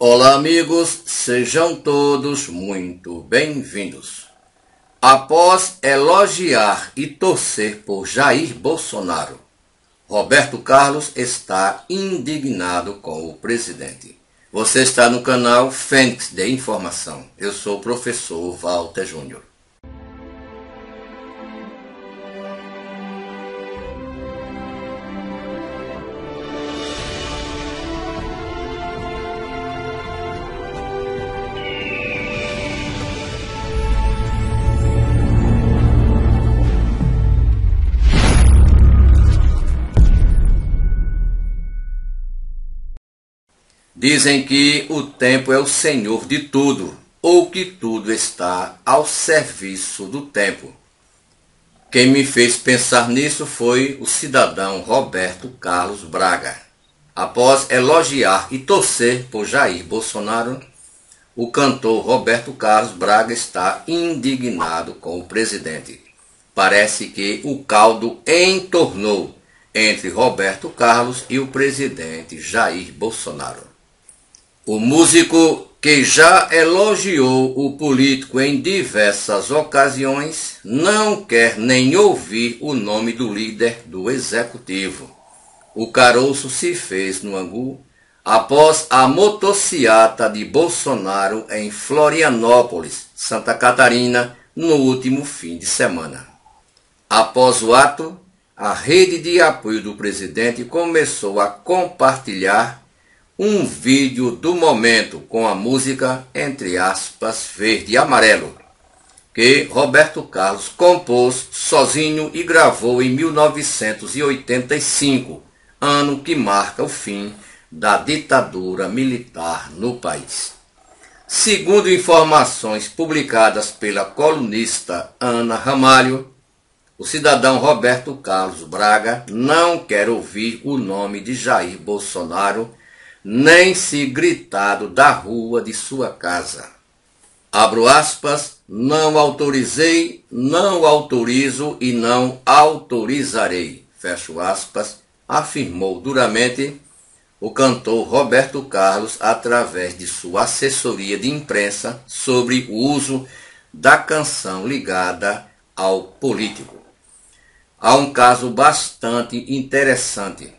Olá amigos, sejam todos muito bem-vindos. Após elogiar e torcer por Jair Bolsonaro, Roberto Carlos está indignado com o presidente. Você está no canal Fênix de Informação. Eu sou o professor Walter Júnior. Dizem que o tempo é o senhor de tudo, ou que tudo está ao serviço do tempo. Quem me fez pensar nisso foi o cidadão Roberto Carlos Braga. Após elogiar e torcer por Jair Bolsonaro, o cantor Roberto Carlos Braga está indignado com o presidente. Parece que o caldo entornou entre Roberto Carlos e o presidente Jair Bolsonaro. O músico, que já elogiou o político em diversas ocasiões, não quer nem ouvir o nome do líder do executivo. O caroço se fez no angu após a motociata de Bolsonaro em Florianópolis, Santa Catarina, no último fim de semana. Após o ato, a rede de apoio do presidente começou a compartilhar um vídeo do momento com a música, entre aspas, verde e amarelo, que Roberto Carlos compôs sozinho e gravou em 1985, ano que marca o fim da ditadura militar no país. Segundo informações publicadas pela colunista Ana Ramalho, o cidadão Roberto Carlos Braga não quer ouvir o nome de Jair Bolsonaro nem se gritado da rua de sua casa. Abro aspas, não autorizei, não autorizo e não autorizarei, fecho aspas, afirmou duramente o cantor Roberto Carlos através de sua assessoria de imprensa sobre o uso da canção ligada ao político. Há um caso bastante interessante.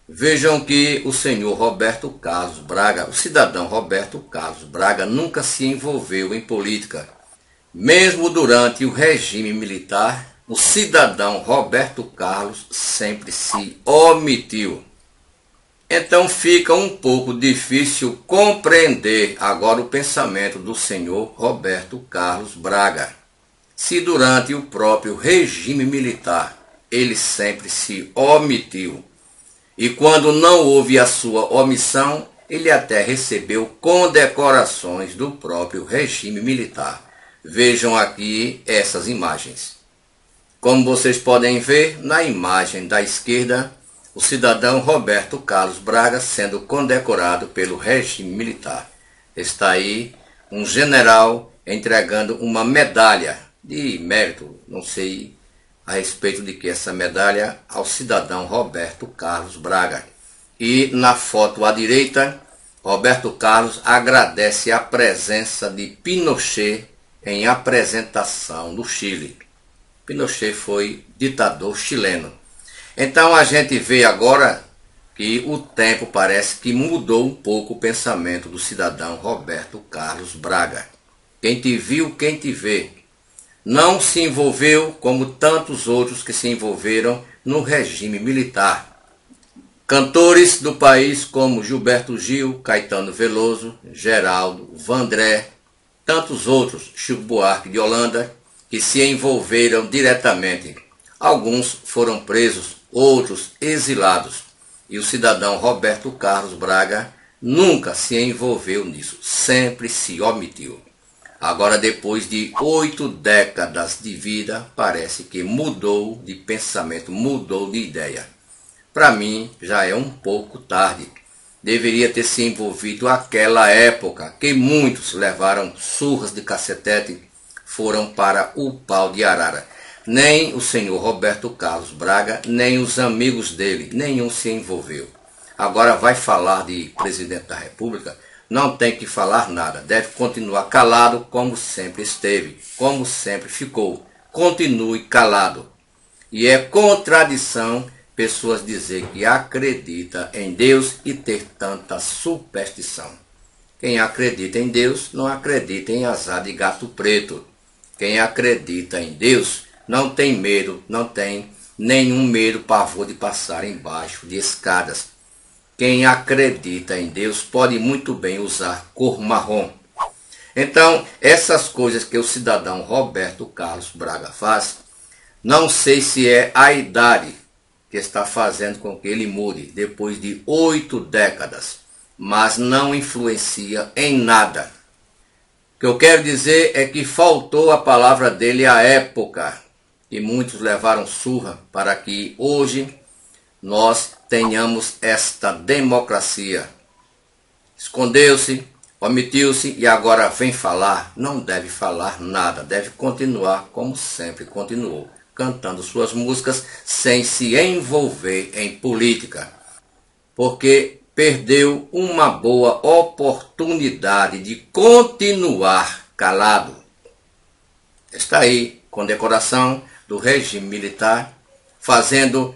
Vejam que o senhor Roberto Carlos Braga, o cidadão Roberto Carlos Braga, nunca se envolveu em política. Mesmo durante o regime militar, o cidadão Roberto Carlos sempre se omitiu. Então fica um pouco difícil compreender agora o pensamento do senhor Roberto Carlos Braga. Se durante o próprio regime militar ele sempre se omitiu, e quando não houve a sua omissão, ele até recebeu condecorações do próprio regime militar. Vejam aqui essas imagens. Como vocês podem ver, na imagem da esquerda, o cidadão Roberto Carlos Braga sendo condecorado pelo regime militar. Está aí um general entregando uma medalha de mérito, não sei a respeito de que essa medalha, ao cidadão Roberto Carlos Braga. E na foto à direita, Roberto Carlos agradece a presença de Pinochet em apresentação no Chile. Pinochet foi ditador chileno. Então a gente vê agora que o tempo parece que mudou um pouco o pensamento do cidadão Roberto Carlos Braga. Quem te viu, quem te vê. Não se envolveu como tantos outros que se envolveram no regime militar. Cantores do país como Gilberto Gil, Caetano Veloso, Geraldo, Vandré, tantos outros, Chico Buarque de Holanda, que se envolveram diretamente. Alguns foram presos, outros exilados. E o cidadão Roberto Carlos Braga nunca se envolveu nisso, sempre se omitiu. Agora, depois de 8 décadas de vida, parece que mudou de pensamento, mudou de ideia. Para mim, já é um pouco tarde. Deveria ter se envolvido aquela época que muitos levaram surras de cacetete, foram para o pau de arara. Nem o senhor Roberto Carlos Braga, nem os amigos dele, nenhum se envolveu. Agora vai falar de presidente da República, não tem que falar nada, deve continuar calado como sempre esteve, como sempre ficou. Continue calado. E é contradição pessoas dizer que acredita em Deus e ter tanta superstição. Quem acredita em Deus não acredita em azar de gato preto. Quem acredita em Deus não tem medo, não tem nenhum medo, pavor de passar embaixo de escadas. Quem acredita em Deus pode muito bem usar cor marrom. Então, essas coisas que o cidadão Roberto Carlos Braga faz, não sei se é a idade que está fazendo com que ele mude depois de 8 décadas, mas não influencia em nada. O que eu quero dizer é que faltou a palavra dele à época, e muitos levaram surra para que hoje nós tenhamos esta democracia. Escondeu-se, omitiu-se e agora vem falar. Não deve falar nada, deve continuar como sempre continuou, cantando suas músicas sem se envolver em política, porque perdeu uma boa oportunidade de continuar calado. Está aí, condecoração do regime militar, fazendo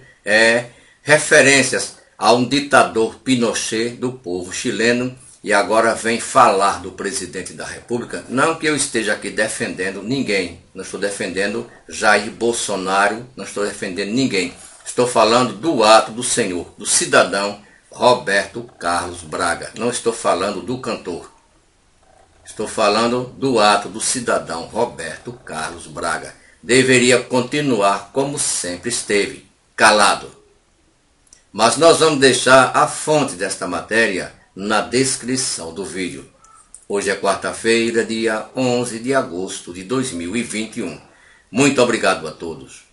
referências a um ditador Pinochet do povo chileno, e agora vem falar do presidente da República. Não que eu esteja aqui defendendo ninguém, não estou defendendo Jair Bolsonaro, não estou defendendo ninguém. Estou falando do ato do senhor, do cidadão Roberto Carlos Braga. Não estou falando do cantor. Estou falando do ato do cidadão Roberto Carlos Braga. Deveria continuar como sempre esteve, calado. Mas nós vamos deixar a fonte desta matéria na descrição do vídeo. Hoje é quarta-feira, dia 11 de agosto de 2021. Muito obrigado a todos.